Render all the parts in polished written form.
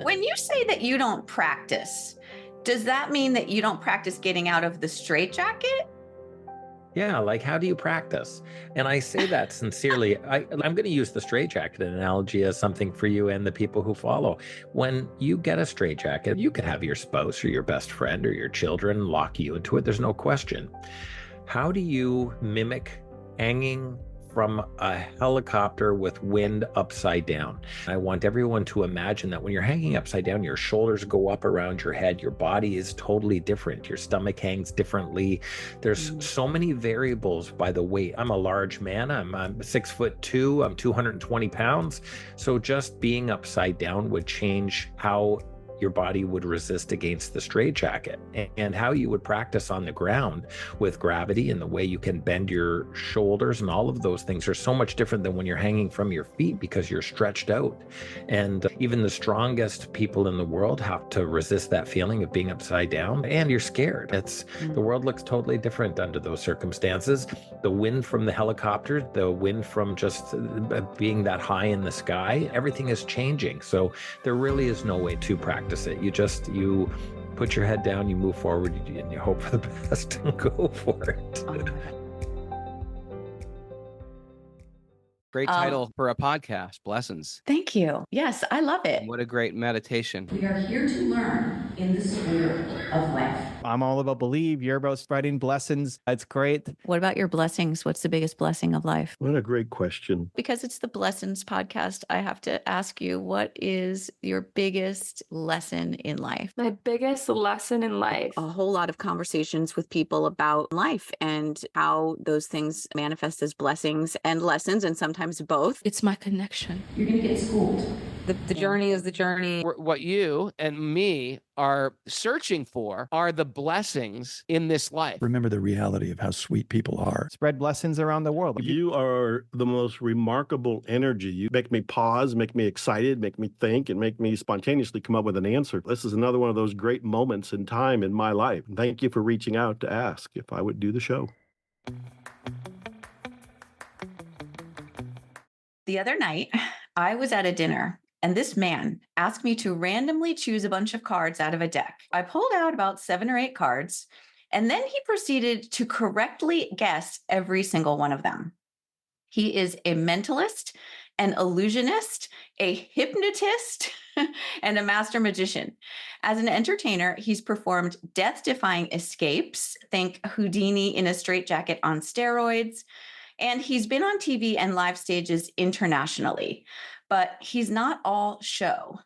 When you say that you don't practice, does that mean that you don't practice getting out of the straitjacket? Yeah, like how do you practice? And I say that sincerely. I'm going to use the straitjacket analogy as something for you and the people who follow. When you get a straitjacket, you could have your spouse or your best friend or your children lock you into it. There's no question. How do you mimic hanging from a helicopter with wind upside down? I want everyone to imagine that when you're hanging upside down, your shoulders go up around your head. Your body is totally different. Your stomach hangs differently. There's so many variables by the weight. I'm a large man. I'm 6'2". I'm 220 pounds. So just being upside down would change how your body would resist against the straitjacket, and how you would practice on the ground with gravity and the way you can bend your shoulders and all of those things are so much different than when you're hanging from your feet because you're stretched out. And even the strongest people in the world have to resist that feeling of being upside down, and you're scared. The world looks totally different under those circumstances. The wind from the helicopter, the wind from just being that high in the sky, everything is changing. So there really is no way to practice it. You put your head down, you move forward, and you hope for the best and go for it. Great title for a podcast, Blessings. Thank you. Yes, I love it. What a great meditation. We are here to learn in the spirit of life. I'm all about believe. You're about spreading blessings. It's great. What about your blessings? What's the biggest blessing of life? What a great question. Because it's the Blessings podcast, I have to ask you, what is your biggest lesson in life? My biggest lesson in life. A whole lot of conversations with people about life and how those things manifest as blessings and lessons, and sometimes both. It's my connection. You're going to get schooled. The journey is the journey. What you and me are searching for are the blessings in this life. Remember the reality of how sweet people are. Spread blessings around the world. You are the most remarkable energy. You make me pause, make me excited, make me think, and make me spontaneously come up with an answer. This is another one of those great moments in time in my life. Thank you for reaching out to ask if I would do the show. The other night, I was at a dinner, and this man asked me to randomly choose a bunch of cards out of a deck. I pulled out about 7 or 8 cards, and then he proceeded to correctly guess every single one of them. He is a mentalist, an illusionist, a hypnotist, and a master magician. As an entertainer, he's performed death-defying escapes. Think Houdini in a straitjacket on steroids. And he's been on TV and live stages internationally, but he's not all show.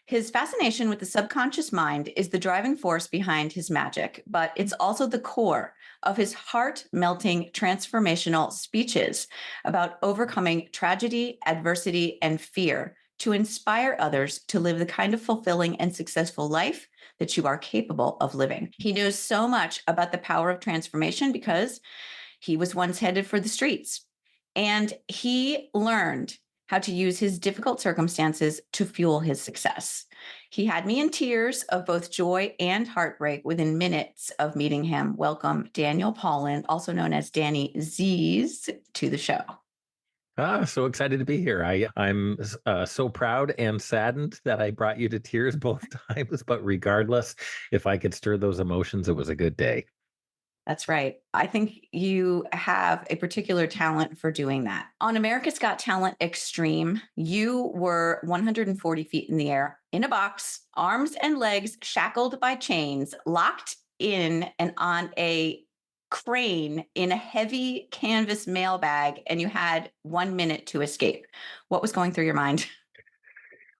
His fascination with the subconscious mind is the driving force behind his magic, but it's also the core of his heart-melting transformational speeches about overcoming tragedy, adversity, and fear to inspire others to live the kind of fulfilling and successful life that you are capable of living. He knows so much about the power of transformation because he was once headed for the streets, and he learned how to use his difficult circumstances to fuel his success. He had me in tears of both joy and heartbreak within minutes of meeting him. Welcome, Daniel Paulin, also known as Danny Zzzz, to the show. So excited to be here. I'm so proud and saddened that I brought you to tears both times, but regardless, if I could stir those emotions, it was a good day. That's right. I think you have a particular talent for doing that. On America's Got Talent Extreme, you were 140 feet in the air in a box, arms and legs shackled by chains, locked in and on a crane in a heavy canvas mailbag, and you had 1 minute to escape. What was going through your mind?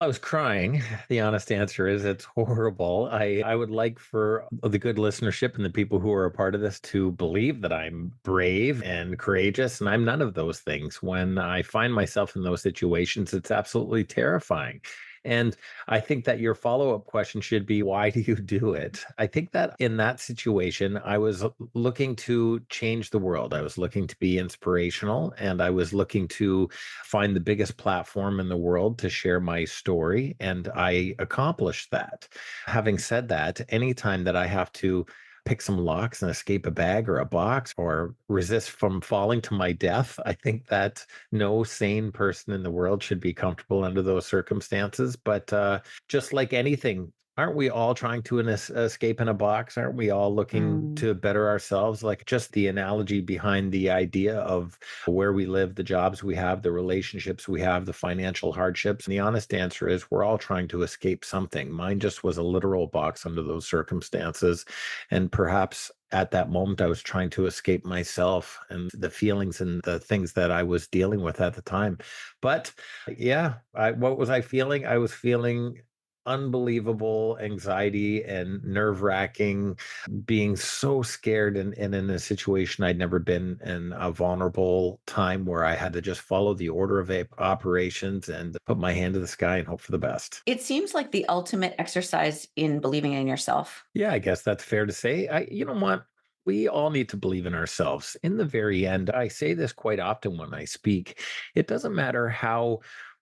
I was crying. The honest answer is it's horrible. I would like for the good listenership and the people who are a part of this to believe that I'm brave and courageous, and I'm none of those things. When I find myself in those situations, it's absolutely terrifying. And I think that your follow-up question should be, why do you do it? I think that in that situation, I was looking to change the world. I was looking to be inspirational, and I was looking to find the biggest platform in the world to share my story, and I accomplished that. Having said that, anytime that I have to pick some locks and escape a bag or a box or resist from falling to my death. I think that no sane person in the world should be comfortable under those circumstances. But just like anything, aren't we all trying to escape in a box? Aren't we all looking to better ourselves? Like just the analogy behind the idea of where we live, the jobs we have, the relationships we have, the financial hardships. And the honest answer is we're all trying to escape something. Mine just was a literal box under those circumstances. And perhaps at that moment, I was trying to escape myself and the feelings and the things that I was dealing with at the time. But yeah, what was I feeling? I was feeling unbelievable anxiety and nerve-wracking, being so scared and in a situation I'd never been in, a vulnerable time where I had to just follow the order of operations and put my hand to the sky and hope for the best. It seems like the ultimate exercise in believing in yourself. Yeah, I guess that's fair to say. You know what? We all need to believe in ourselves. In the very end, I say this quite often when I speak. It doesn't matter how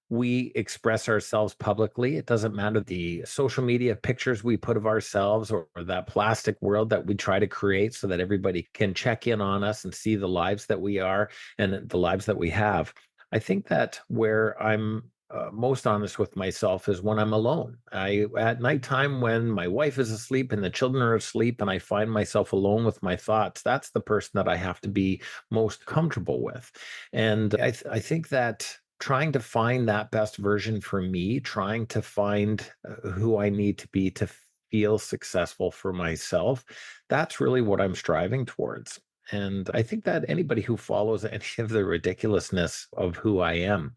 we express ourselves publicly. It doesn't matter the social media pictures we put of ourselves or that plastic world that we try to create so that everybody can check in on us and see the lives that we are and the lives that we have. I think that where I'm most honest with myself is when I'm alone. At nighttime, when my wife is asleep and the children are asleep, and I find myself alone with my thoughts, that's the person that I have to be most comfortable with. And I think that trying to find that best version for me, trying to find who I need to be to feel successful for myself, that's really what I'm striving towards. And I think that anybody who follows any of the ridiculousness of who I am,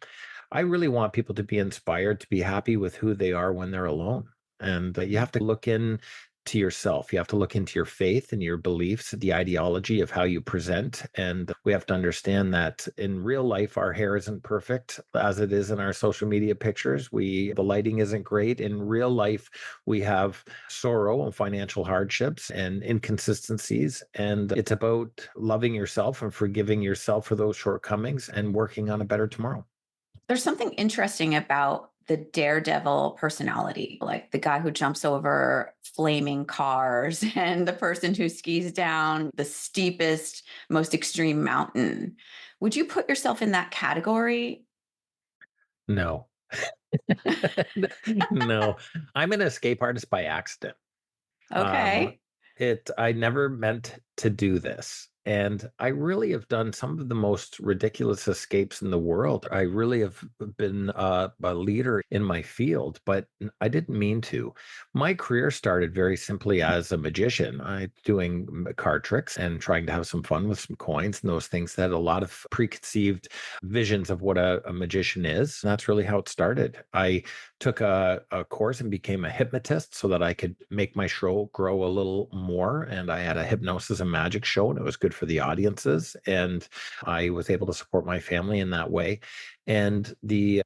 I really want people to be inspired to be happy with who they are when they're alone. And you have to look in to yourself. You have to look into your faith and your beliefs, the ideology of how you present. And we have to understand that in real life, our hair isn't perfect as it is in our social media pictures. The lighting isn't great. In real life, we have sorrow and financial hardships and inconsistencies. And it's about loving yourself and forgiving yourself for those shortcomings and working on a better tomorrow. There's something interesting about the daredevil personality, like the guy who jumps over flaming cars and the person who skis down the steepest, most extreme mountain. Would you put yourself in that category? No. No, I'm an escape artist by accident. Um, Okay. I never meant to do this. And I really have done some of the most ridiculous escapes in the world. I really have been a leader in my field, but I didn't mean to. My career started very simply as a magician. I doing card tricks and trying to have some fun with some coins and those things that a lot of preconceived visions of what a magician is. And that's really how it started. I took a course and became a hypnotist so that I could make my show grow a little more. And I had a hypnosis and magic show, and it was good for the audiences. And I was able to support my family in that way. And the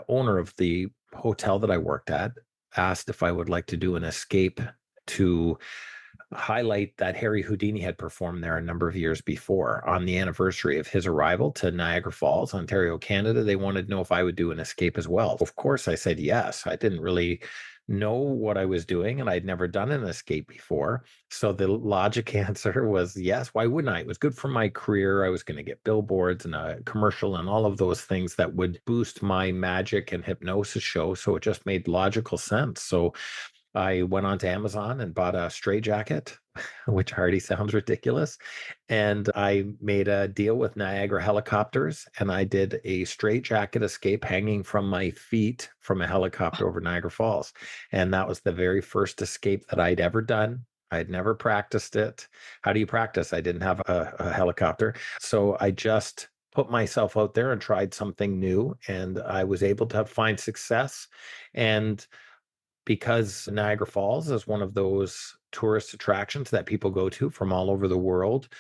owner of the hotel that I worked at asked if I would like to do an escape to highlight that Harry Houdini had performed there a number of years before on the anniversary of his arrival to Niagara Falls, Ontario, Canada. They wanted to know if I would do an escape as well. Of course, I said yes. I didn't really know what I was doing, and I'd never done an escape before. So the logic answer was yes. Why wouldn't I? It was good for my career. I was going to get billboards and a commercial and all of those things that would boost my magic and hypnosis show. So it just made logical sense. So I went on to Amazon and bought a straitjacket, which already sounds ridiculous. And I made a deal with Niagara Helicopters, and I did a straitjacket escape hanging from my feet from a helicopter over Niagara Falls. And that was the very first escape that I'd ever done. I'd never practiced it. How do you practice? I didn't have a helicopter. So I just put myself out there and tried something new, and I was able to find success. And because Niagara Falls is one of those tourist attractions that people go to from all over the world,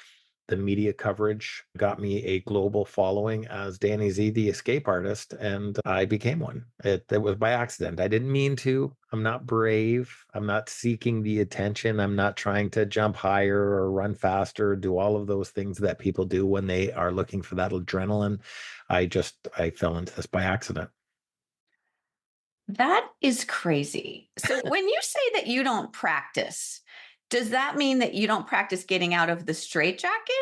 the media coverage got me a global following as Danny Zzzz, the escape artist, and I became one. It was by accident. I didn't mean to. I'm not brave. I'm not seeking the attention. I'm not trying to jump higher or run faster, do all of those things that people do when they are looking for that adrenaline. I fell into this by accident. That is crazy. So when you say that you don't practice, Does that mean that you don't practice getting out of the straitjacket?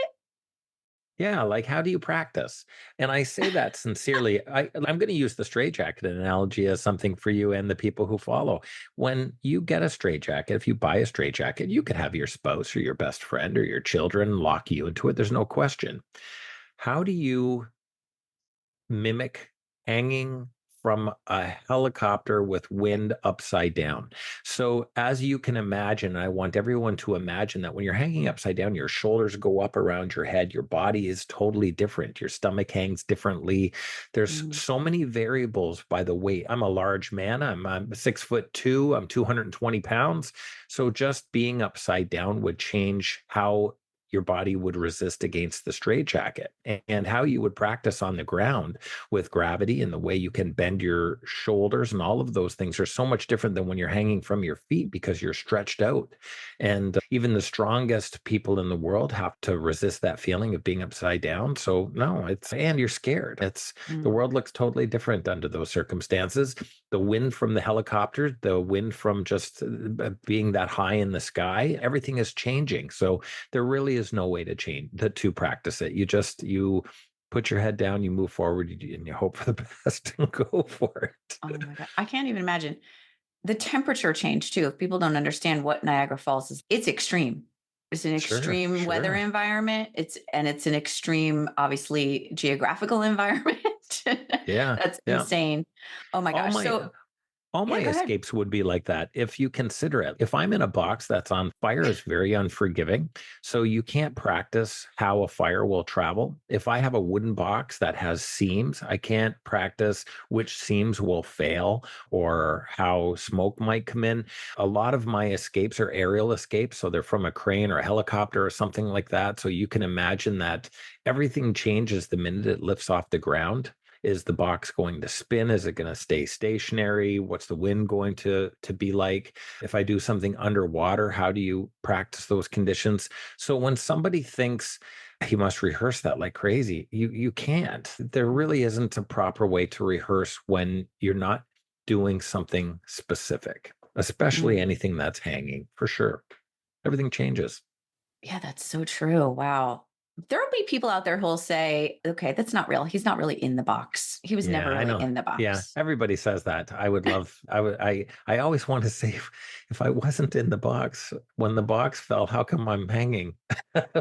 Yeah, like how do you practice? And I say that sincerely. I'm going to use the straitjacket analogy as something for you and the people who follow. When you get a straitjacket, if you buy a straitjacket, you could have your spouse or your best friend or your children lock you into it. There's no question. How do you mimic hanging from a helicopter with wind upside down? So, as you can imagine, I want everyone to imagine that when you're hanging upside down, your shoulders go up around your head, your body is totally different, your stomach hangs differently. There's so many variables by the weight. I'm a large man, I'm 6'2", I'm 220 pounds. So, just being upside down would change how your body would resist against the straitjacket, and how you would practice on the ground with gravity and the way you can bend your shoulders and all of those things are so much different than when you're hanging from your feet because you're stretched out. And even the strongest people in the world have to resist that feeling of being upside down. So no, and you're scared. The world looks totally different under those circumstances. The wind from the helicopter, the wind from just being that high in the sky, everything is changing. So there really is no way to to practice it. You put your head down, you move forward, and you hope for the best and go for it. Oh my God. I can't even imagine the temperature change too. If people don't understand what Niagara Falls is, it's extreme. It's an extreme weather environment. It's an extreme, obviously, geographical environment. Yeah. That's insane. Oh my gosh. All my go ahead. escapes would be like that. If you consider it, if I'm in a box that's on fire, is very unforgiving. So you can't practice how a fire will travel. If I have a wooden box that has seams, I can't practice which seams will fail or how smoke might come in. A lot of my escapes are aerial escapes. So they're from a crane or a helicopter or something like that. So you can imagine that everything changes the minute it lifts off the ground. Is the box going to spin? Is it going to stay stationary? What's the wind going to be like? If I do something underwater, how do you practice those conditions? So when somebody thinks you must rehearse that like crazy, you can't. There really isn't a proper way to rehearse when you're not doing something specific, especially anything that's hanging, for sure. Everything changes. Yeah, that's so true. Wow. There'll be people out there who'll say, okay, that's not real. He's not really in the box. He was never I really know. in the box. Yeah, everybody says that. I always want to say, if I wasn't in the box when the box fell, how come I'm hanging?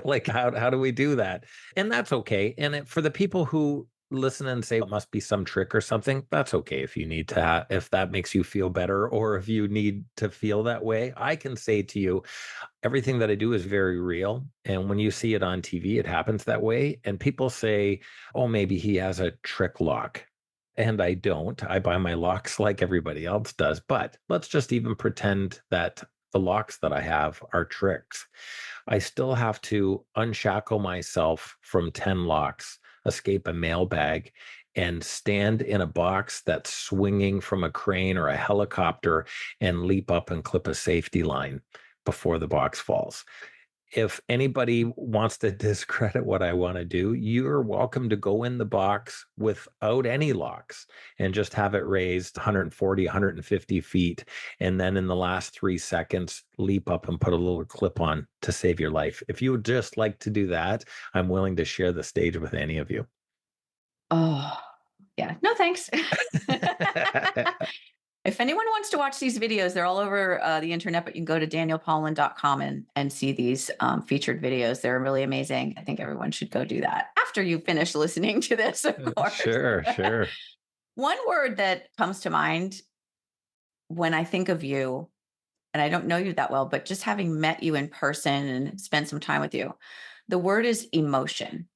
Like, how do we do that? And that's okay. And for the people who listen and say it must be some trick or something, that's okay. If you need to, if that makes you feel better, or if you need to feel that way, I can say to you, everything that I do is very real. And when you see it on TV, it happens that way. And people say, oh, maybe he has a trick lock. And I don't. I buy my locks like everybody else does. But let's just even pretend that the locks that I have are tricks. I still have to unshackle myself from 10 locks, escape a mailbag, and stand in a box that's swinging from a crane or a helicopter and leap up and clip a safety line before the box falls. If anybody wants to discredit what I want to do, you're welcome to go in the box without any locks and just have it raised 140, 150 feet. And then in the last 3 seconds, leap up and put a little clip on to save your life. If you would just like to do that, I'm willing to share the stage with any of you. Oh, yeah. No, thanks. If anyone wants to watch these videos, they're all over the internet, but you can go to danielpaulin.com and see these featured videos. They're really amazing. I think everyone should go do that after you finish listening to this, of course. Sure. One word that comes to mind when I think of you, and I don't know you that well, but just having met you in person and spent some time with you, the word is emotion.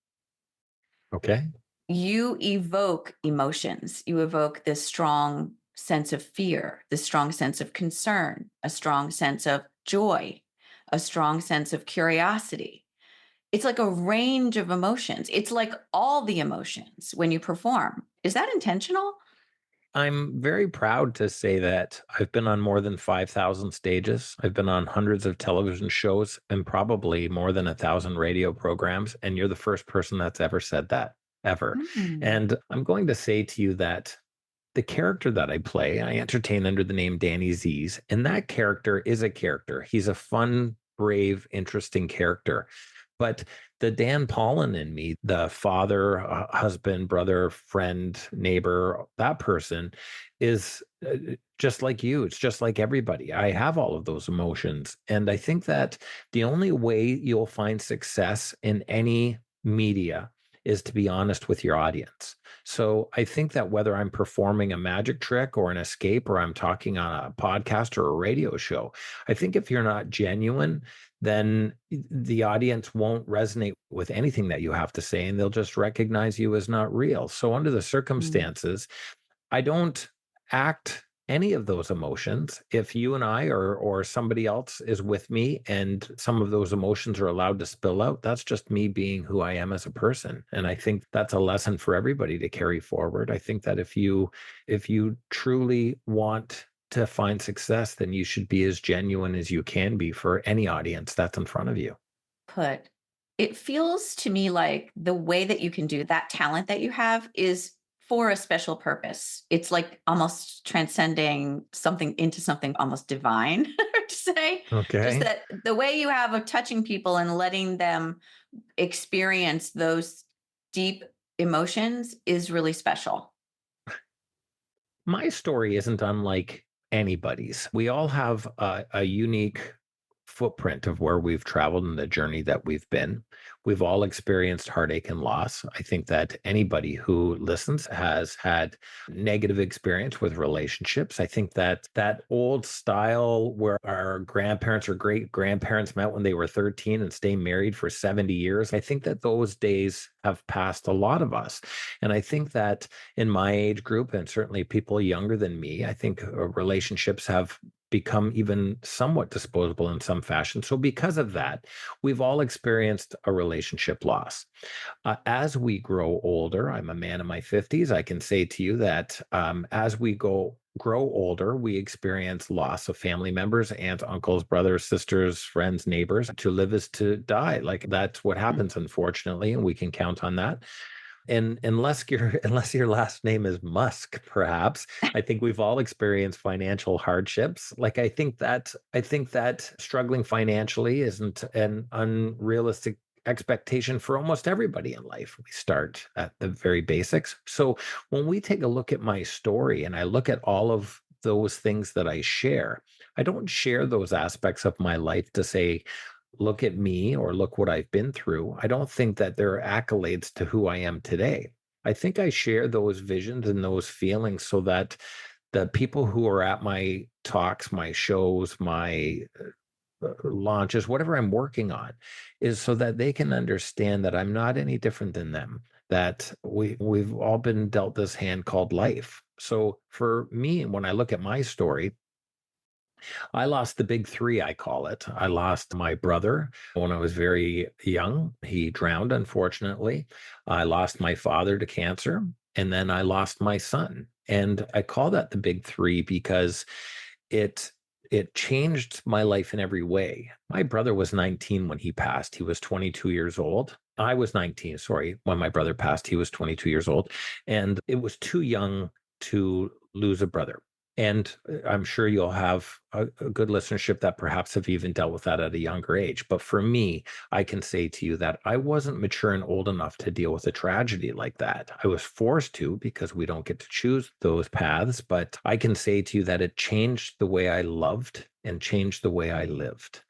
Okay. You evoke emotions. You evoke this strong sense of fear, this strong sense of concern, a strong sense of joy, a strong sense of curiosity. It's like a range of emotions. It's like all the emotions when you perform. Is that intentional? I'm very proud to say that I've been on more than 5,000 stages. I've been on hundreds of television shows and probably more than 1,000 radio programs. And you're the first person that's ever said that, ever. And I'm going to say to you that the character that I play, I entertain under the name Danny Zzzz, and that character is a character. He's a fun brave, interesting character. But the Dan Paulin in me, the father, husband, brother, friend, neighbor, that person is just like you. It's just like everybody. I have all of those emotions. And I think that the only way you'll find success in any media is to be honest with your audience. So I think that whether I'm performing a magic trick or an escape, or I'm talking on a podcast or a radio show, I think if you're not genuine, then the audience won't resonate with anything that you have to say, and they'll just recognize you as not real. So under the circumstances, I don't act any of those emotions. If you and I or somebody else is with me and some of those emotions are allowed to spill out, that's just me being who I am as a person. And I think that's a lesson for everybody to carry forward. I think that if you truly want to find success, then you should be as genuine as you can be for any audience that's in front of you. It feels to me like the way that you can do that talent that you have is for a special purpose. It's like almost transcending something into something almost divine, to say. Okay. Just that the way you have of touching people and letting them experience those deep emotions is really special. My story isn't unlike anybody's. We all have a unique footprint of where we've traveled and the journey that we've been. We've all experienced heartache and loss. I think that anybody who listens has had negative experience with relationships. I think that that old style where our grandparents or great grandparents met when they were 13 and stay married for 70 years, I think that those days have passed a lot of us. And I think that in my age group, and certainly people younger than me, I think relationships have become even somewhat disposable in some fashion. So because of that, we've all experienced a relationship loss. As we grow older, I'm a man in my 50s, I can say to you that as we grow older, we experience loss of family members, aunts, uncles, brothers, sisters, friends, neighbors. To live is to die. Like that's what happens, unfortunately, and we can count on that. And unless your last name is Musk, perhaps, I think we've all experienced financial hardships. Like I think that struggling financially isn't an unrealistic expectation for almost everybody in life. We start at the very basics. So when we take a look at my story and I look at all of those things that I share, I don't share those aspects of my life to say, look at me or look what I've been through. I don't think that there are accolades to who I am today. I think I share those visions and those feelings so that the people who are at my talks, my shows, my launches, whatever I'm working on, is so that they can understand that I'm not any different than them, that we've all been dealt this hand called life. So for me, when I look at my story, I lost the big three, I call it. I lost my brother when I was very young. He drowned, unfortunately. I lost my father to cancer, and then I lost my son. And I call that the big three because it changed my life in every way. My brother was 19 when he passed. He was 22 years old. I was 19, sorry, when my brother passed. He was 22 years old. And it was too young to lose a brother. And I'm sure you'll have a good listenership that perhaps have even dealt with that at a younger age. But for me, I can say to you that I wasn't mature and old enough to deal with a tragedy like that. I was forced to because we don't get to choose those paths. But I can say to you that it changed the way I loved and changed the way I lived.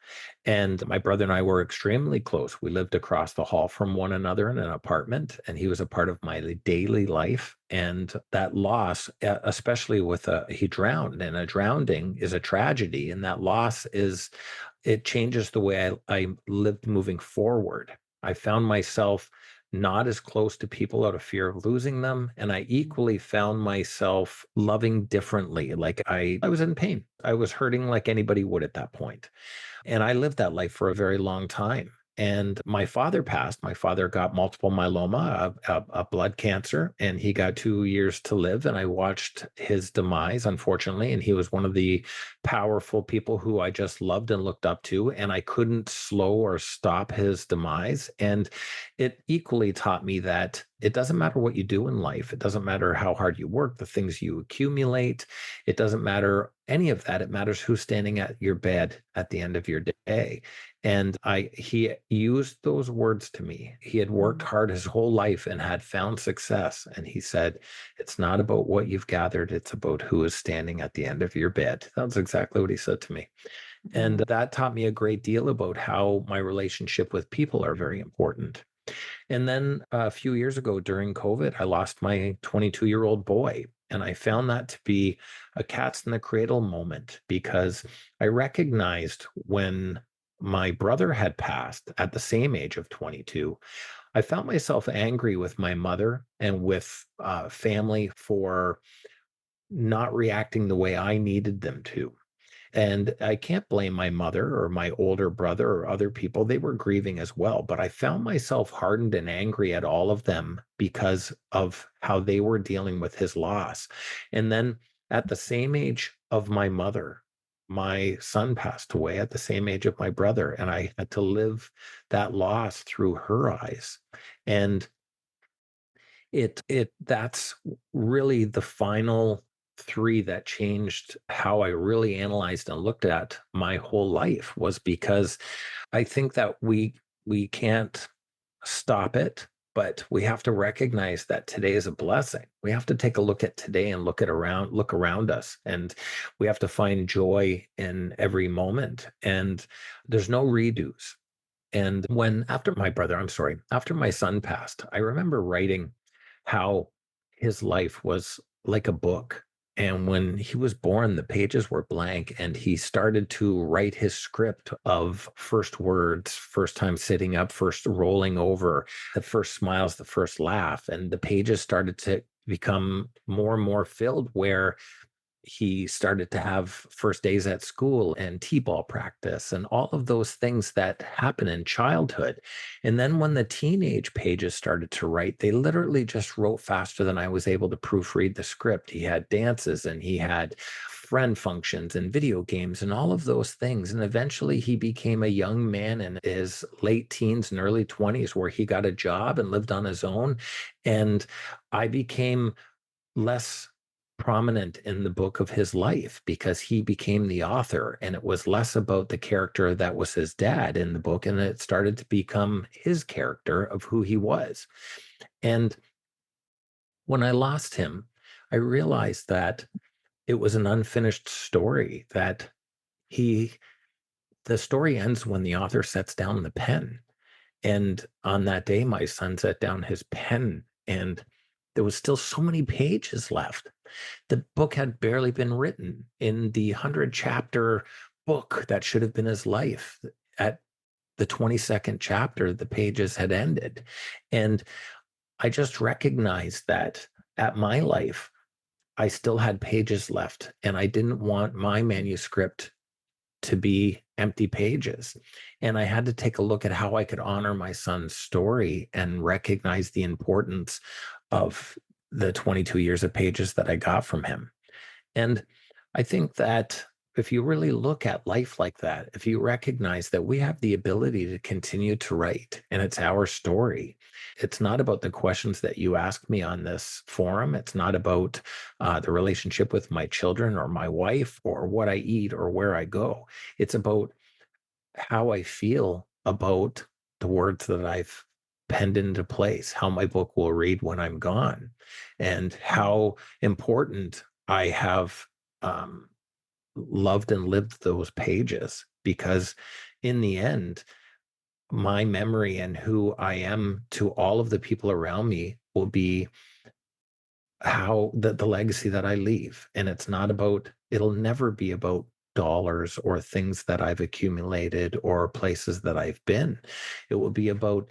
And my brother and I were extremely close. We lived across the hall from one another in an apartment, and he was a part of my daily life. And that loss, especially with he drowned, and a drowning is a tragedy. And that loss it changes the way I lived moving forward. I found myself not as close to people out of fear of losing them. And I equally found myself loving differently. Like I was in pain. I was hurting like anybody would at that point. And I lived that life for a very long time. And my father passed. My father got multiple myeloma, a blood cancer, and he got 2 years to live. And I watched his demise, unfortunately. And he was one of the powerful people who I just loved and looked up to. And I couldn't slow or stop his demise. And it equally taught me that it doesn't matter what you do in life. It doesn't matter how hard you work, the things you accumulate. It doesn't matter any of that. It matters who's standing at your bed at the end of your day. And he used those words to me. He had worked hard his whole life and had found success. And he said, it's not about what you've gathered. It's about who is standing at the end of your bed. That's exactly what he said to me. And that taught me a great deal about how my relationship with people are very important. And then a few years ago during COVID, I lost my 22-year-old boy. And I found that to be a cat's in the cradle moment, because I recognized when my brother had passed at the same age of 22, I found myself angry with my mother and with family for not reacting the way I needed them to. And I can't blame my mother or my older brother or other people. They were grieving as well. But I found myself hardened and angry at all of them because of how they were dealing with his loss. And then at the same age of my mother, my son passed away at the same age of my brother. And I had to live that loss through her eyes. And that's really the final three that changed how I really analyzed and looked at my whole life, was because I think that we can't stop it, but we have to recognize that today is a blessing. We have to take a look at today and look around us, and we have to find joy in every moment. And there's no redos. And after my son passed, I remember writing how his life was like a book. And when he was born, the pages were blank, and he started to write his script of first words, first time sitting up, first rolling over, the first smiles, the first laugh. And the pages started to become more and more filled, where he started to have first days at school and t-ball practice and all of those things that happen in childhood. And then when the teenage pages started to write, they literally just wrote faster than I was able to proofread the script. He had dances and he had friend functions and video games and all of those things. And eventually he became a young man in his late teens and early 20s, where he got a job and lived on his own. And I became less prominent in the book of his life because he became the author, and it was less about the character that was his dad in the book, and it started to become his character of who he was. And when I lost him, I realized that it was an unfinished story, that the story ends when the author sets down the pen. And on that day, my son set down his pen, and there was still so many pages left. The book had barely been written. In the 100-chapter book that should have been his life, at the 22nd chapter, the pages had ended. And I just recognized that at my life, I still had pages left, and I didn't want my manuscript to be empty pages. And I had to take a look at how I could honor my son's story and recognize the importance of the 22 years of pages that I got from him. And I think that if you really look at life like that, if you recognize that we have the ability to continue to write, and it's our story, it's not about the questions that you ask me on this forum. It's not about the relationship with my children or my wife or what I eat or where I go. It's about how I feel about the words that I've penned into place, how my book will read when I'm gone, and how important I have loved and lived those pages. Because in the end, my memory and who I am to all of the people around me will be how the legacy that I leave. And it'll never be about dollars or things that I've accumulated or places that I've been. It will be about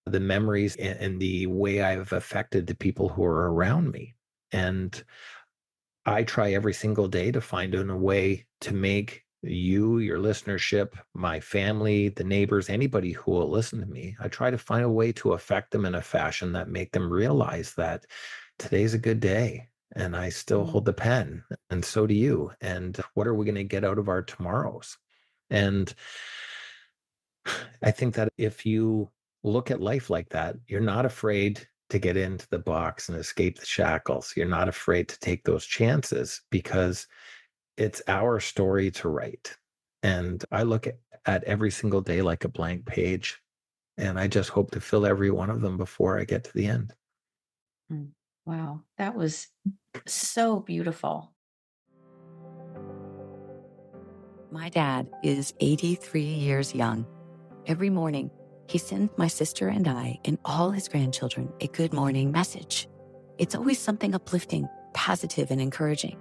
the memories and the way I've affected the people who are around me. And I try every single day to find a way to make you, your listenership, my family, the neighbors, anybody who will listen to me, I try to find a way to affect them in a fashion that make them realize that today's a good day and I still hold the pen, and so do you. And what are we going to get out of our tomorrows? And I think that if you look at life like that, you're not afraid to get into the box and escape the shackles. You're not afraid to take those chances because it's our story to write. And I look at every single day like a blank page. And I just hope to fill every one of them before I get to the end. Wow, that was so beautiful. My dad is 83 years young. Every morning, he sends my sister and I and all his grandchildren a good morning message. It's always something uplifting, positive, and encouraging.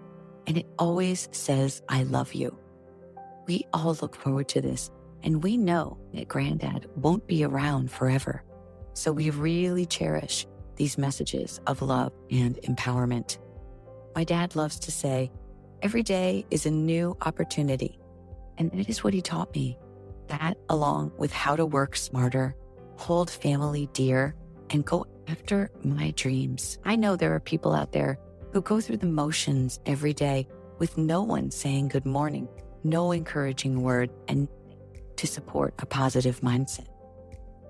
And it always says, I love you. We all look forward to this, and we know that Granddad won't be around forever. So we really cherish these messages of love and empowerment. My dad loves to say, every day is a new opportunity. And that is what he taught me. That, along with how to work smarter, hold family dear, and go after my dreams. I know there are people out there who go through the motions every day with no one saying good morning, no encouraging word, and to support a positive mindset.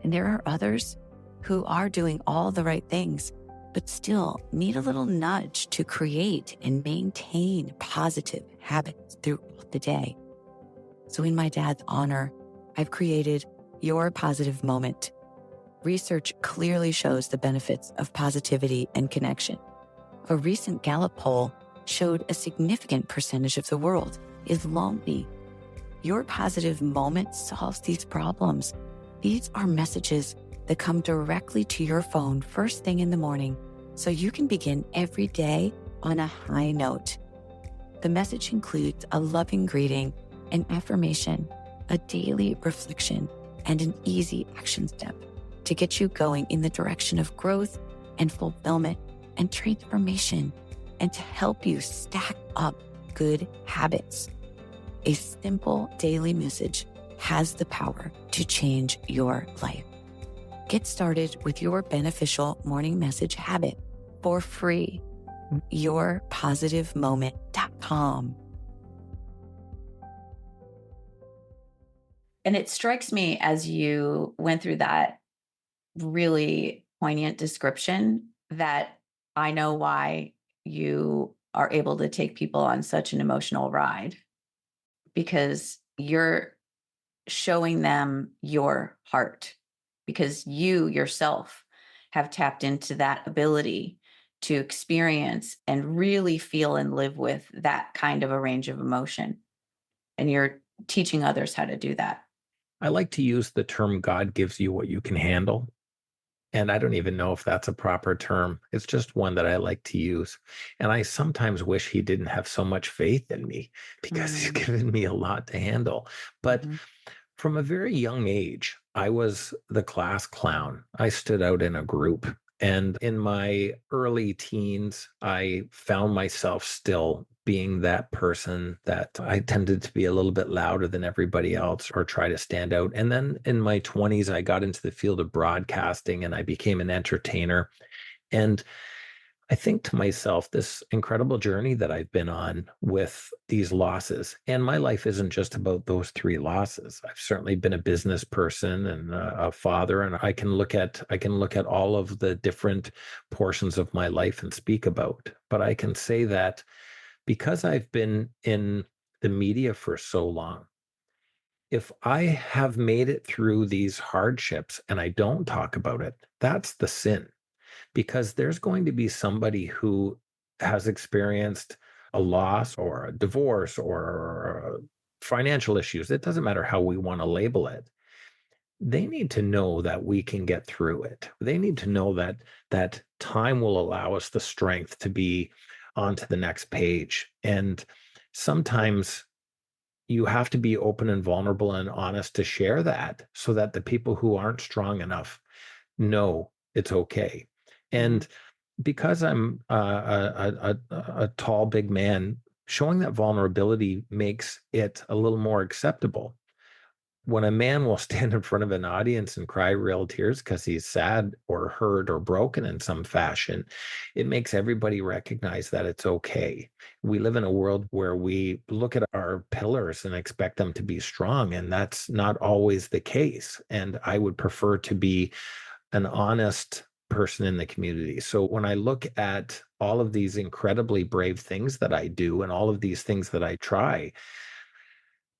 And there are others who are doing all the right things, but still need a little nudge to create and maintain positive habits throughout the day. So in my dad's honor, I've created Your Positive Moment. Research clearly shows the benefits of positivity and connection. A recent Gallup poll showed a significant percentage of the world is lonely. Your Positive Moment solves these problems. These are messages that come directly to your phone first thing in the morning, so you can begin every day on a high note. The message includes a loving greeting, an affirmation, a daily reflection, and an easy action step to get you going in the direction of growth and fulfillment and transformation, and to help you stack up good habits. A simple daily message has the power to change your life. Get started with your beneficial morning message habit for free. yourpositivemoment.com. And it strikes me as you went through that really poignant description that I know why you are able to take people on such an emotional ride, because you're showing them your heart, because you yourself have tapped into that ability to experience and really feel and live with that kind of a range of emotion. And you're teaching others how to do that. I like to use the term God gives you what you can handle. And I don't even know if that's a proper term. It's just one that I like to use. And I sometimes wish he didn't have so much faith in me because he's given me a lot to handle. But from a very young age, I was the class clown. I stood out in a group. And in my early teens, I found myself still being that person that I tended to be a little bit louder than everybody else or try to stand out. And then in my 20s, I got into the field of broadcasting and I became an entertainer. And I think to myself, this incredible journey that I've been on with these losses, and my life isn't just about those three losses. I've certainly been a business person and a father, and I can look at all of the different portions of my life and speak about. But I can say that because I've been in the media for so long, if I have made it through these hardships and I don't talk about it, that's the sin. Because there's going to be somebody who has experienced a loss or a divorce or financial issues. It doesn't matter how we want to label it. They need to know that we can get through it. They need to know that time will allow us the strength to be on to the next page. And sometimes you have to be open and vulnerable and honest to share that so that the people who aren't strong enough know it's okay. And because I'm a tall, big man, showing that vulnerability makes it a little more acceptable. When a man will stand in front of an audience and cry real tears because he's sad or hurt or broken in some fashion, it makes everybody recognize that it's okay. We live in a world where we look at our pillars and expect them to be strong, and that's not always the case. And I would prefer to be an honest person in the community. So when I look at all of these incredibly brave things that I do and all of these things that I try,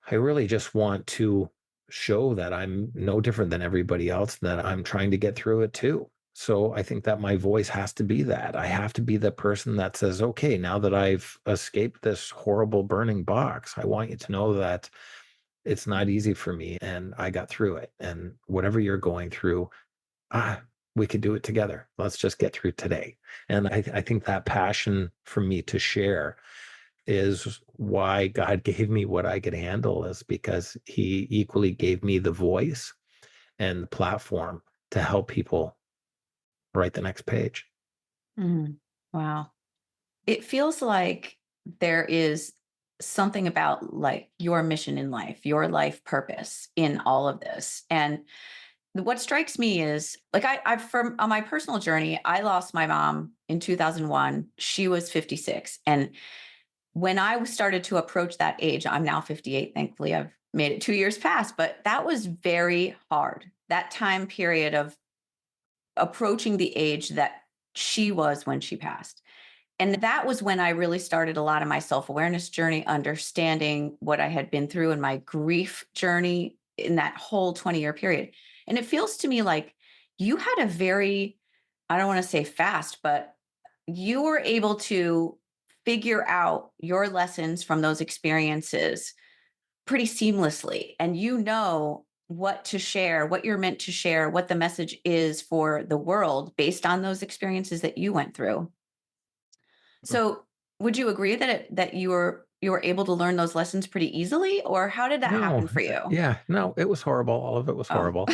I really just want to show that I'm no different than everybody else, that I'm trying to get through it too. So I think that my voice has to be that. I have to be the person that says, okay, now that I've escaped this horrible burning box, I want you to know that it's not easy for me and I got through it. And whatever you're going through, we could do it together. Let's just get through today. And I think that passion for me to share is why God gave me what I could handle, is because he equally gave me the voice and the platform to help people write the next page. Wow. It feels like there is something about like your mission in life, your life purpose in all of this. And what strikes me is like from on my personal journey, I lost my mom in 2001. She was 56. And when I started to approach that age, I'm now 58. Thankfully, I've made it 2 years past, but that was very hard. That time period of approaching the age that she was when she passed. And that was when I really started a lot of my self-awareness journey, understanding what I had been through and my grief journey in that whole 20-year period. And it feels to me like you had a very, I don't want to say fast, but you were able to figure out your lessons from those experiences pretty seamlessly. And you know what to share, what you're meant to share, what the message is for the world based on those experiences that you went through. So, would you agree that you were able to learn those lessons pretty easily, or how did that No, happen for you? yeah, no, it was horrible. All of it was Oh, horrible.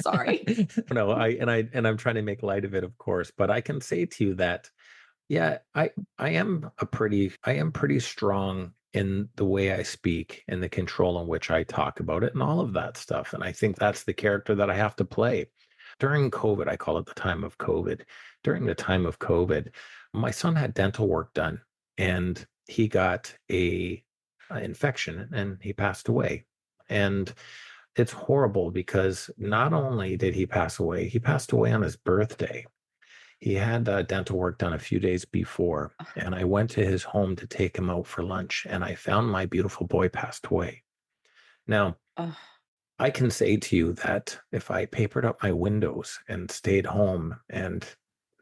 sorry. No, I'm trying to make light of it, of course, but I can say to you that, yeah, I am pretty strong in the way I speak and the control in which I talk about it and all of that stuff. And I think that's the character that I have to play. During COVID, I call it the time of COVID. During the time of COVID, my son had dental work done and he got a infection and he passed away. And it's horrible because not only did he passed away on his birthday. He had dental work done a few days before, and I went to his home to take him out for lunch, and I found my beautiful boy passed away. Now, Ugh. I can say to you that if I papered up my windows and stayed home and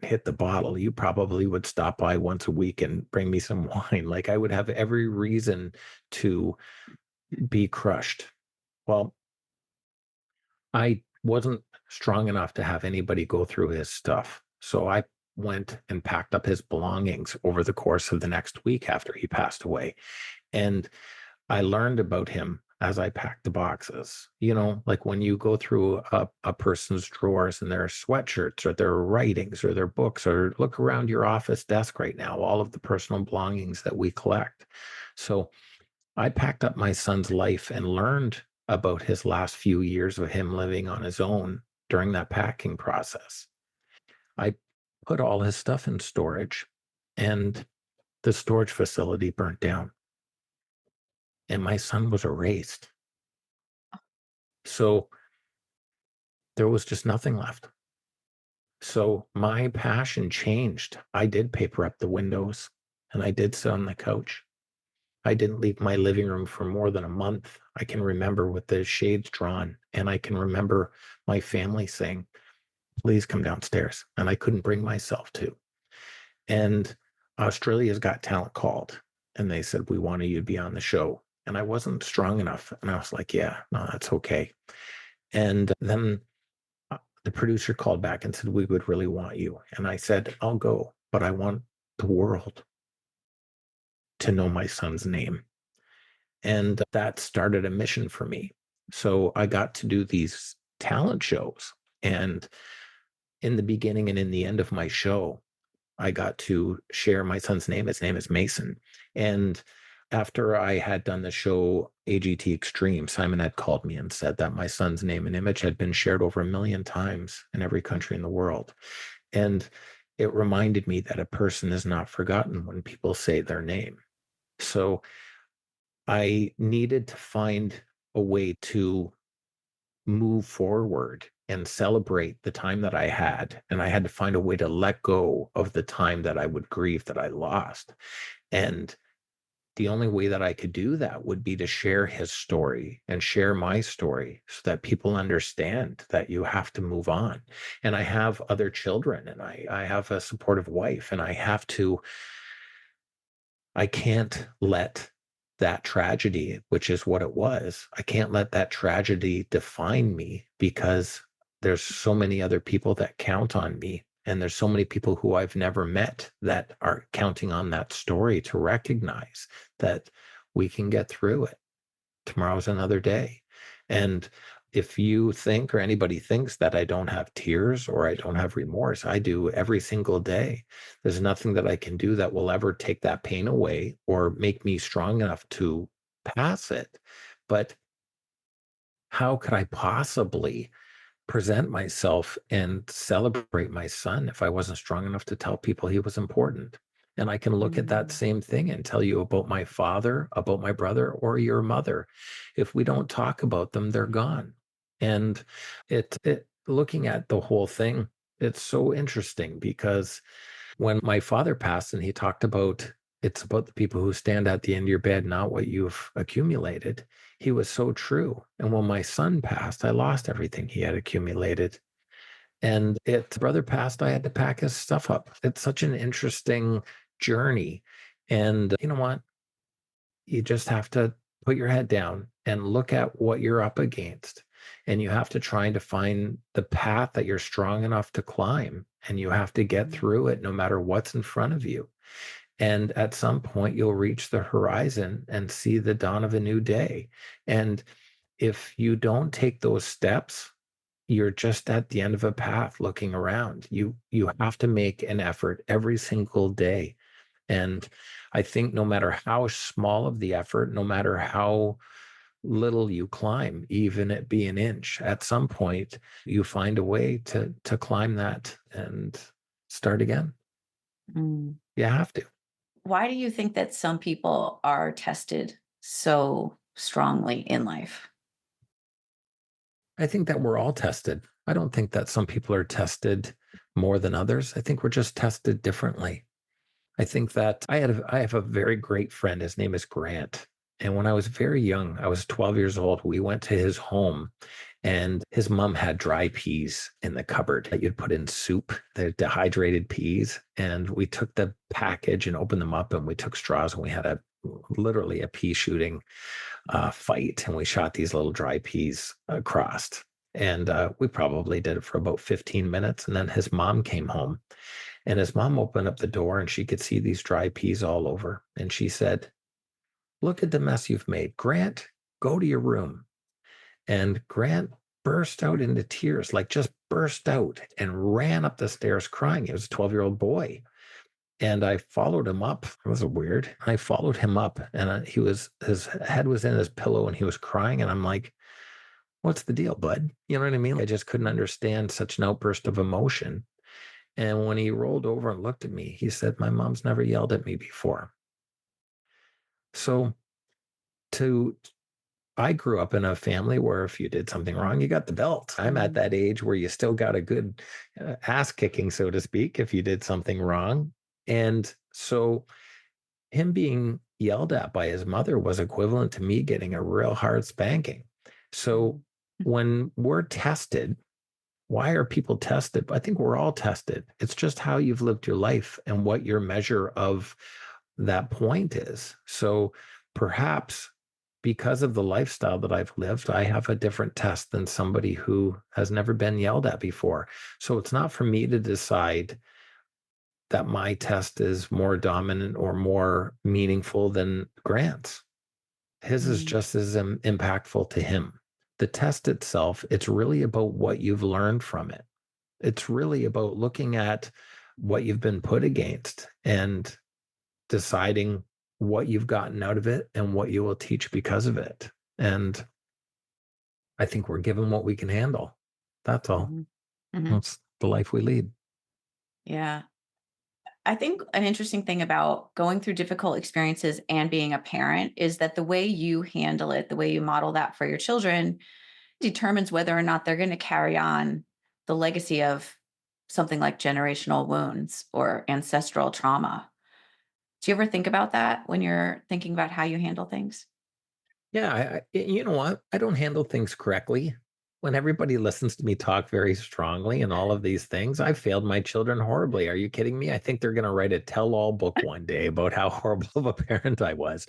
hit the bottle, you probably would stop by once a week and bring me some wine. Like I would have every reason to be crushed. Well, I wasn't strong enough to have anybody go through his stuff. So I went and packed up his belongings over the course of the next week after he passed away. And I learned about him as I packed the boxes. You know, like when you go through a person's drawers and their sweatshirts or their writings or their books, or look around your office desk right now, all of the personal belongings that we collect. So I packed up my son's life and learned about his last few years of him living on his own during that packing process. I put all his stuff in storage and the storage facility burnt down and my son was erased. So there was just nothing left. So my passion changed. I did paper up the windows and I did sit on the couch. I didn't leave my living room for more than a month. I can remember with the shades drawn, and I can remember my family saying, please come downstairs. And I couldn't bring myself to. And Australia's Got Talent called and they said, we want you to be on the show. And I wasn't strong enough. And I was like, yeah, no, that's okay. And then the producer called back and said, we would really want you. And I said, I'll go, but I want the world to know my son's name. And that started a mission for me. So I got to do these talent shows. And in the beginning and in the end of my show, I got to share my son's name. His name is Mason. And after I had done the show AGT Extreme, Simon had called me and said that my son's name and image had been shared over 1 million times in every country in the world. And it reminded me that a person is not forgotten when people say their name. So I needed to find a way to move forward and celebrate the time that I had. And I had to find a way to let go of the time that I would grieve that I lost. And the only way that I could do that would be to share his story and share my story so that people understand that you have to move on. And I have other children, and I have a supportive wife, and I can't let that tragedy, which is what it was, I can't let that tragedy define me, because there's so many other people that count on me. And there's so many people who I've never met that are counting on that story to recognize that we can get through it. Tomorrow's another day. And if you think, or anybody thinks, that I don't have tears or I don't have remorse, I do every single day. There's nothing that I can do that will ever take that pain away or make me strong enough to pass it. But how could I possibly present myself and celebrate my son if I wasn't strong enough to tell people he was important? And I can look at that same thing and tell you about my father, about my brother, or your mother. If we don't talk about them, they're gone. And looking at the whole thing, it's so interesting, because when my father passed and he talked about, it's about the people who stand at the end of your bed, not what you've accumulated, he was so true. And when my son passed, I lost everything he had accumulated. And brother passed, I had to pack his stuff up. It's such an interesting journey. And you know what? You just have to put your head down and look at what you're up against. And you have to try to find the path that you're strong enough to climb. And you have to get through it no matter what's in front of you. And at some point, you'll reach the horizon and see the dawn of a new day. And if you don't take those steps, you're just at the end of a path looking around. You have to make an effort every single day. And I think no matter how small of the effort, no matter how little you climb, even it be an inch, at some point you find a way to climb that and start again. Mm. You have to. Why do you think that some people are tested so strongly in life? I think that we're all tested. I don't think that some people are tested more than others. I think we're just tested differently. I think that I have a very great friend. His name is Grant. And when I was very young, I was 12 years old, we went to his home, and his mom had dry peas in the cupboard that you'd put in soup. They're dehydrated peas. And we took the package and opened them up, and we took straws, and we had literally a pea shooting fight. And we shot these little dry peas across. And we probably did it for about 15 minutes. And then his mom came home, and his mom opened up the door, and she could see these dry peas all over. And she said, "Look at the mess you've made. Grant, go to your room." And Grant burst out into tears, like just burst out, and ran up the stairs crying. He was a 12-year-old boy. And I followed him up. It was weird. I followed him up, and his head was in his pillow, and he was crying. And I'm like, "What's the deal, bud?" You know what I mean? I just couldn't understand such an outburst of emotion. And when he rolled over and looked at me, he said, "My mom's never yelled at me before." So I grew up in a family where if you did something wrong, you got the belt. I'm at that age where you still got a good ass kicking, so to speak, if you did something wrong. And so him being yelled at by his mother was equivalent to me getting a real hard spanking. So when we're tested, why are people tested? I think we're all tested. It's just how you've lived your life and what your measure of that point is. So perhaps because of the lifestyle that I've lived, I have a different test than somebody who has never been yelled at before. So it's not for me to decide that my test is more dominant or more meaningful than Grant's. His is just as impactful to him. The test itself, it's really about what you've learned from it. It's really about looking at what you've been put against and deciding what you've gotten out of it and what you will teach because of it. And I think we're given what we can handle. That's all. Mm-hmm. That's the life we lead. Yeah. I think an interesting thing about going through difficult experiences and being a parent is that the way you handle it, the way you model that for your children determines whether or not they're going to carry on the legacy of something like generational wounds or ancestral trauma. Do you ever think about that when you're thinking about how you handle things? Yeah, you know what? I don't handle things correctly. When everybody listens to me talk very strongly and all of these things, I failed my children horribly. Are you kidding me? I think they're going to write a tell-all book one day about how horrible of a parent I was.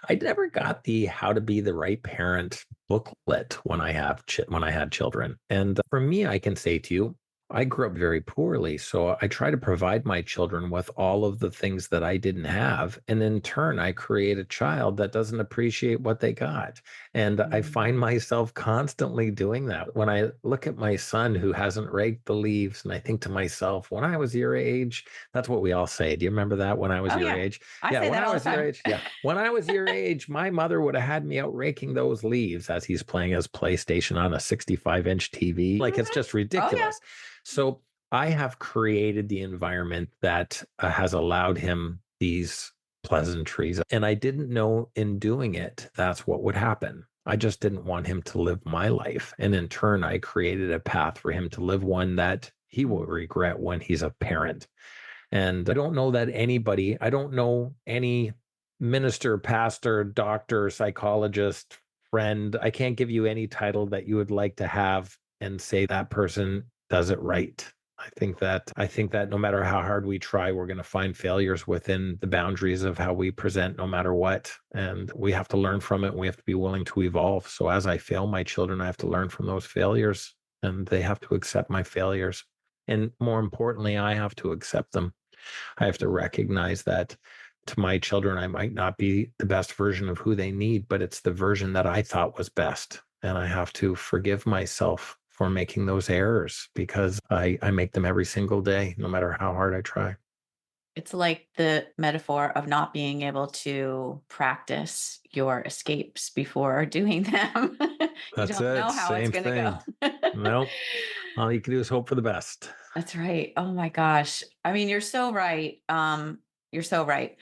I never got the how to be the right parent booklet when when I had children. And for me, I can say to you, I grew up very poorly, so I try to provide my children with all of the things that I didn't have. And in turn, I create a child that doesn't appreciate what they got. And I find myself constantly doing that. When I look at my son who hasn't raked the leaves, and I think to myself, when I was your age, that's what we all say. Do you remember that when I was Oh, your yeah. age? I Yeah, say when that I all the was your time. age. Yeah, when I was your age, my mother would have had me out raking those leaves as he's playing his PlayStation on a 65-inch TV. Like it's just Oh, yeah. ridiculous. So I have created the environment that has allowed him these pleasantries. And I didn't know in doing it, that's what would happen. I just didn't want him to live my life. And in turn, I created a path for him to live one that he will regret when he's a parent. And I don't know any minister, pastor, doctor, psychologist, friend. I can't give you any title that you would like to have and say that person does it right. I think that no matter how hard we try, we're going to find failures within the boundaries of how we present no matter what. And we have to learn from it. And we have to be willing to evolve. So as I fail my children, I have to learn from those failures and they have to accept my failures. And more importantly, I have to accept them. I have to recognize that to my children, I might not be the best version of who they need, but it's the version that I thought was best. And I have to forgive myself for making those errors because I make them every single day, no matter how hard I try. It's like the metaphor of not being able to practice your escapes before doing them. You That's don't it. know how it's Same going to thing. go. No, all you can do is hope for the best. That's right. Oh my gosh. I mean, you're so right. You're so right.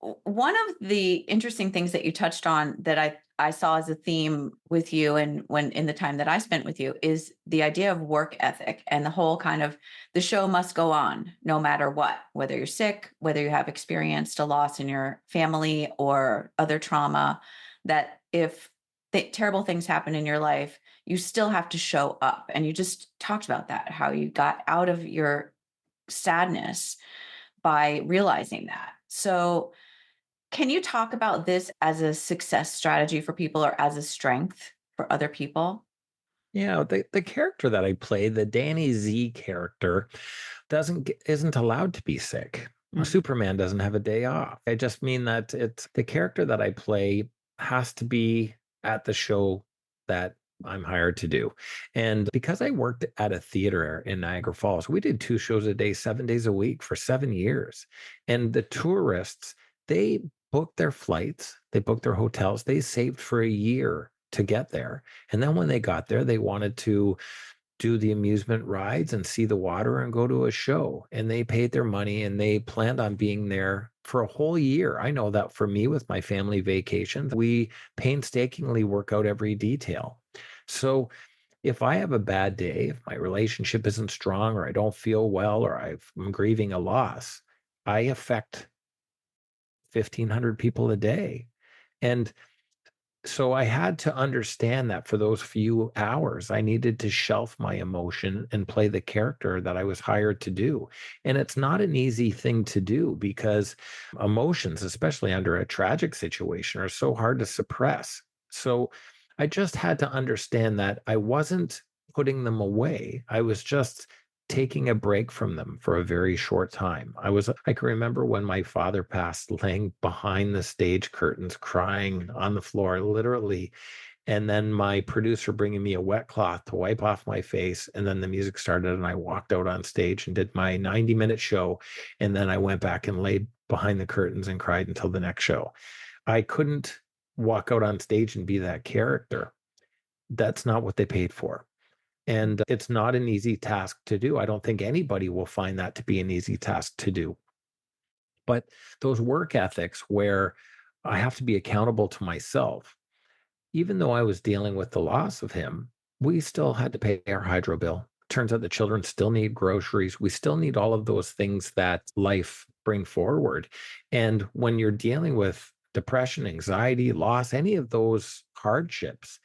One of the interesting things that you touched on that I saw as a theme with you and when in the time that I spent with you is the idea of work ethic and the whole kind of the show must go on no matter what, whether you're sick, whether you have experienced a loss in your family or other trauma, that if terrible things happen in your life, you still have to show up. And you just talked about that, how you got out of your sadness by realizing that. So, can you talk about this as a success strategy for people or as a strength for other people? Yeah, the character that I play, the Danny Z character, isn't allowed to be sick. Mm. Superman doesn't have a day off. I just mean that it's the character that I play has to be at the show that I'm hired to do. And because I worked at a theater in Niagara Falls, we did 2 shows a day, 7 days a week for 7 years. And the tourists, they booked their flights, they booked their hotels, they saved for a year to get there. And then when they got there, they wanted to do the amusement rides and see the water and go to a show. And they paid their money and they planned on being there for a whole year. I know that for me with my family vacations, we painstakingly work out every detail. So if I have a bad day, if my relationship isn't strong or I don't feel well or I'm grieving a loss, I affect 1,500 people a day. And so I had to understand that for those few hours, I needed to shelf my emotion and play the character that I was hired to do. And it's not an easy thing to do because emotions, especially under a tragic situation, are so hard to suppress. So I just had to understand that I wasn't putting them away. I was just taking a break from them for a very short time. I can remember when my father passed, laying behind the stage curtains, crying on the floor, literally. And then my producer bringing me a wet cloth to wipe off my face. And then the music started, and I walked out on stage and did my 90-minute show. And then I went back and laid behind the curtains and cried until the next show. I couldn't walk out on stage and be that character. That's not what they paid for. And it's not an easy task to do. I don't think anybody will find that to be an easy task to do. But those work ethics where I have to be accountable to myself, even though I was dealing with the loss of him, we still had to pay our hydro bill. Turns out the children still need groceries. We still need all of those things that life bring forward. And when you're dealing with depression, anxiety, loss, any of those hardships,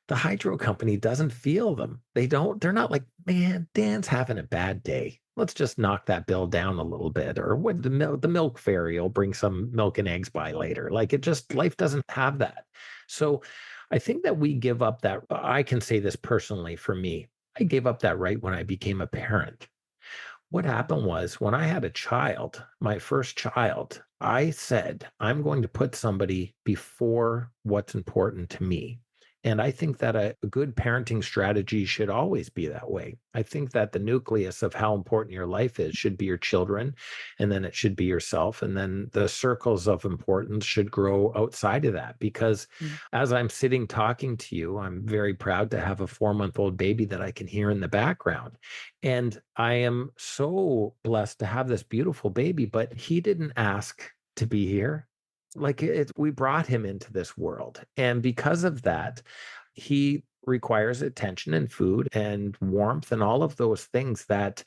the hydro company doesn't feel them. They're not like, man, Dan's having a bad day. Let's just knock that bill down a little bit. Or what the milk fairy will bring some milk and eggs by later. Like life doesn't have that. So I think that we give up that. I can say this personally for me. I gave up that right when I became a parent. What happened was when I had a child, my first child, I said, I'm going to put somebody before what's important to me. And I think that a good parenting strategy should always be that way. I think that the nucleus of how important your life is should be your children, and then it should be yourself. And then the circles of importance should grow outside of that. Because as I'm sitting talking to you, I'm very proud to have a 4-month-old baby that I can hear in the background. And I am so blessed to have this beautiful baby, but he didn't ask to be here. Like we brought him into this world. And because of that, he requires attention and food and warmth and all of those things that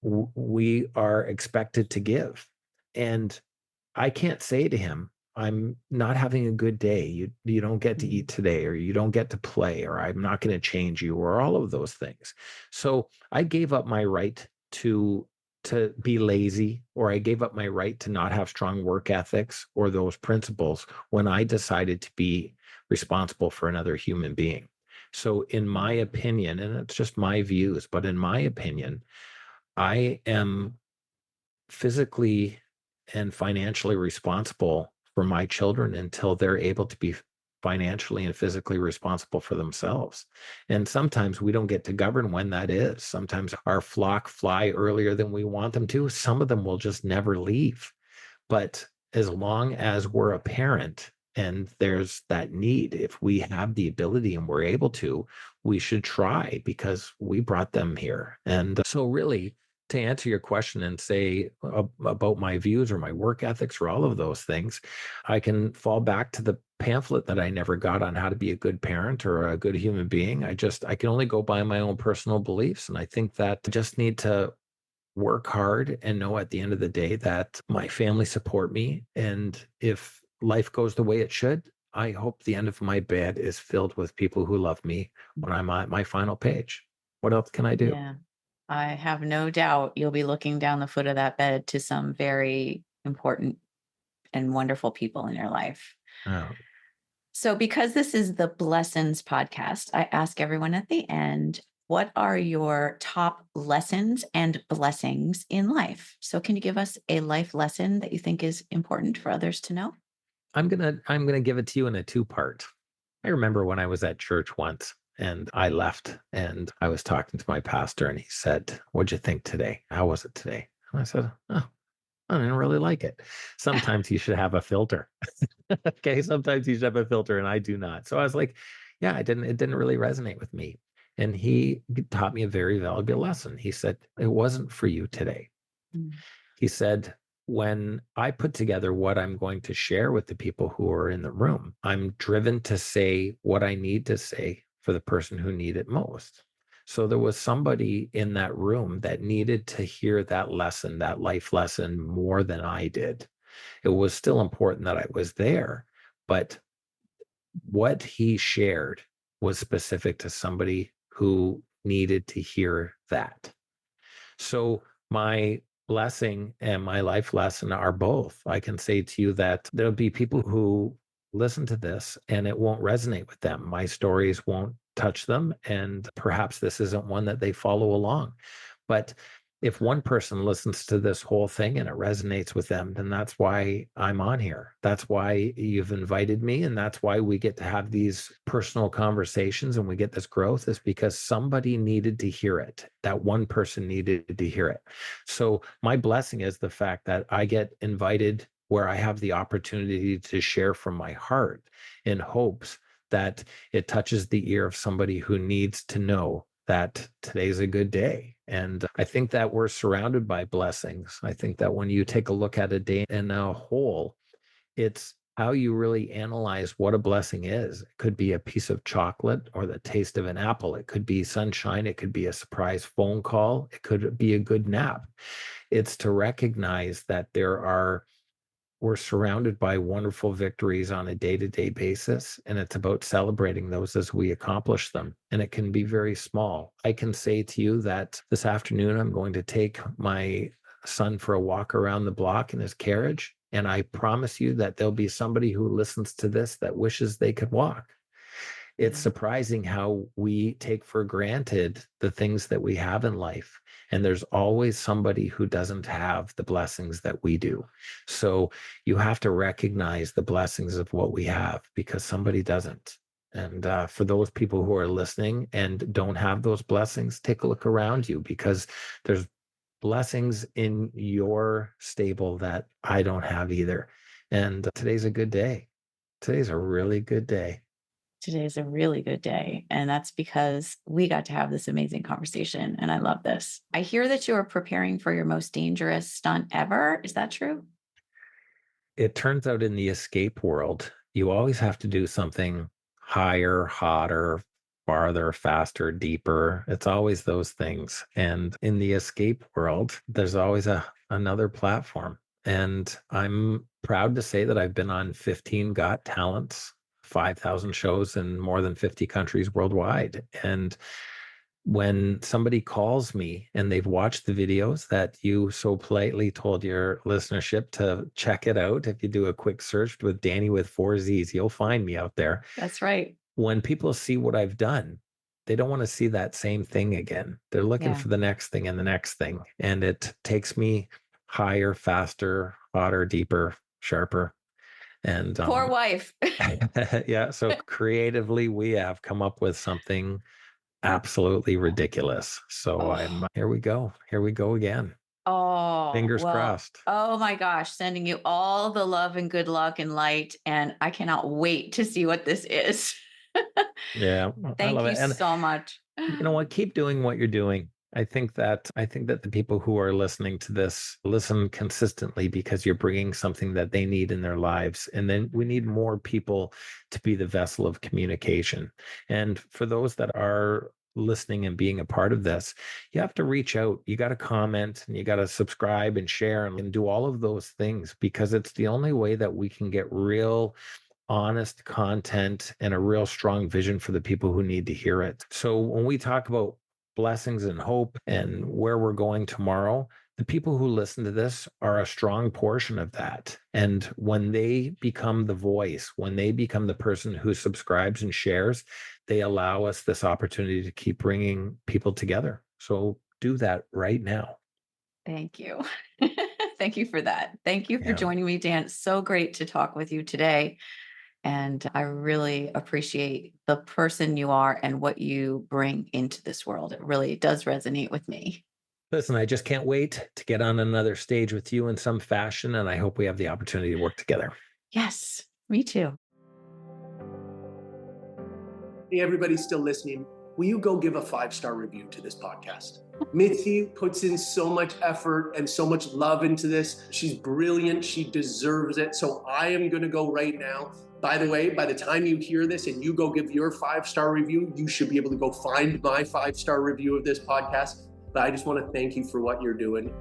we are expected to give. And I can't say to him, I'm not having a good day. You don't get to eat today, or you don't get to play, or I'm not going to change you, or all of those things. So I gave up my right to be lazy, or I gave up my right to not have strong work ethics or those principles when I decided to be responsible for another human being. So in my opinion, and it's just my views, but in my opinion, I am physically and financially responsible for my children until they're able to be financially and physically responsible for themselves. And sometimes we don't get to govern when that is. Sometimes our flock fly earlier than we want them to. Some of them will just never leave. But as long as we're a parent and there's that need, if we have the ability and we're able to, we should try, because we brought them here. And so really, to answer your question and say about my views or my work ethics or all of those things, I can fall back to the pamphlet that I never got on how to be a good parent or a good human being. I can only go by my own personal beliefs. And I think that I just need to work hard and know at the end of the day that my family support me. And if life goes the way it should, I hope the end of my bed is filled with people who love me when I'm at my final page. What else can I do? Yeah. I have no doubt you'll be looking down the foot of that bed to some very important and wonderful people in your life. Oh. So, because this is the Blessings podcast, I ask everyone at the end, what are your top lessons and blessings in life? So, can you give us a life lesson that you think is important for others to know? I'm gonna give it to you in a 2-part. I remember when I was at church once and I left and I was talking to my pastor and he said, "What'd you think today? How was it today?" And I said, "Oh, I didn't really like it." Sometimes you should have a filter. Okay, sometimes you should have a filter, and I do not. So I was like, "Yeah, it didn't really resonate with me." And he taught me a very valuable lesson. He said, "It wasn't for you today." Mm. He said, when I put together what I'm going to share with the people who are in the room, I'm driven to say what I need to say for the person who need it most. So there was somebody in that room that needed to hear that lesson, that life lesson, more than I did. It was still important that I was there, but what he shared was specific to somebody who needed to hear that. So my blessing and my life lesson are both. I can say to you that there'll be people who listen to this and it won't resonate with them. My stories won't touch them, and perhaps this isn't one that they follow along. But if one person listens to this whole thing and it resonates with them, then that's why I'm on here. That's why you've invited me. And that's why we get to have these personal conversations and we get this growth, is because somebody needed to hear it. That one person needed to hear it. So my blessing is the fact that I get invited where I have the opportunity to share from my heart, in hopes that it touches the ear of somebody who needs to know that today's a good day. And I think that we're surrounded by blessings. I think that when you take a look at a day in a whole, it's how you really analyze what a blessing is. It could be a piece of chocolate or the taste of an apple. It could be sunshine. It could be a surprise phone call. It could be a good nap. It's to recognize that we're surrounded by wonderful victories on a day-to-day basis, and it's about celebrating those as we accomplish them. And it can be very small. I can say to you that this afternoon, I'm going to take my son for a walk around the block in his carriage. And I promise you that there'll be somebody who listens to this that wishes they could walk. It's surprising how we take for granted the things that we have in life. And there's always somebody who doesn't have the blessings that we do. So you have to recognize the blessings of what we have because somebody doesn't. And for those people who are listening and don't have those blessings, take a look around you because there's blessings in your stable that I don't have either. And today's a good day. Today's a really good day. Today's a really good day. And that's because we got to have this amazing conversation. And I love this. I hear that you are preparing for your most dangerous stunt ever. Is that true? It turns out in the escape world, you always have to do something higher, hotter, farther, faster, deeper. It's always those things. And in the escape world, there's always another platform. And I'm proud to say that I've been on 15 Got Talents, 5,000 shows in more than 50 countries worldwide. And when somebody calls me and they've watched the videos that you so politely told your listenership to check it out, if you do a quick search with Danny with 4 Z's, you'll find me out there. That's right. When people see what I've done, they don't want to see that same thing again. They're looking for the next thing and the next thing. And it takes me higher, faster, hotter, deeper, sharper. And poor wife. Yeah. So creatively, we have come up with something absolutely ridiculous. So here we go. Here we go again. Oh, fingers crossed. Oh my gosh. Sending you all the love and good luck and light. And I cannot wait to see what this is. Yeah. Thank you so much. You know what? Keep doing what you're doing. I think that the people who are listening to this listen consistently because you're bringing something that they need in their lives. And then we need more people to be the vessel of communication. And for those that are listening and being a part of this, you have to reach out. You got to comment and you got to subscribe and share and do all of those things because it's the only way that we can get real honest content and a real strong vision for the people who need to hear it. So when we talk about blessings and hope and where we're going tomorrow, the people who listen to this are a strong portion of that. And when they become the voice, when they become the person who subscribes and shares, they allow us this opportunity to keep bringing people together. So do that right now. Thank you. Thank you for that. Thank you for joining me, Dan. It's so great to talk with you today. And I really appreciate the person you are and what you bring into this world. It really does resonate with me. Listen, I just can't wait to get on another stage with you in some fashion. And I hope we have the opportunity to work together. Yes, me too. Hey, everybody still listening. Will you go give a 5-star review to this podcast? Mitzi puts in so much effort and so much love into this. She's brilliant. She deserves it. So I am going to go right now. By the way, by the time you hear this and you go give your 5-star review, you should be able to go find my 5-star review of this podcast. But I just want to thank you for what you're doing.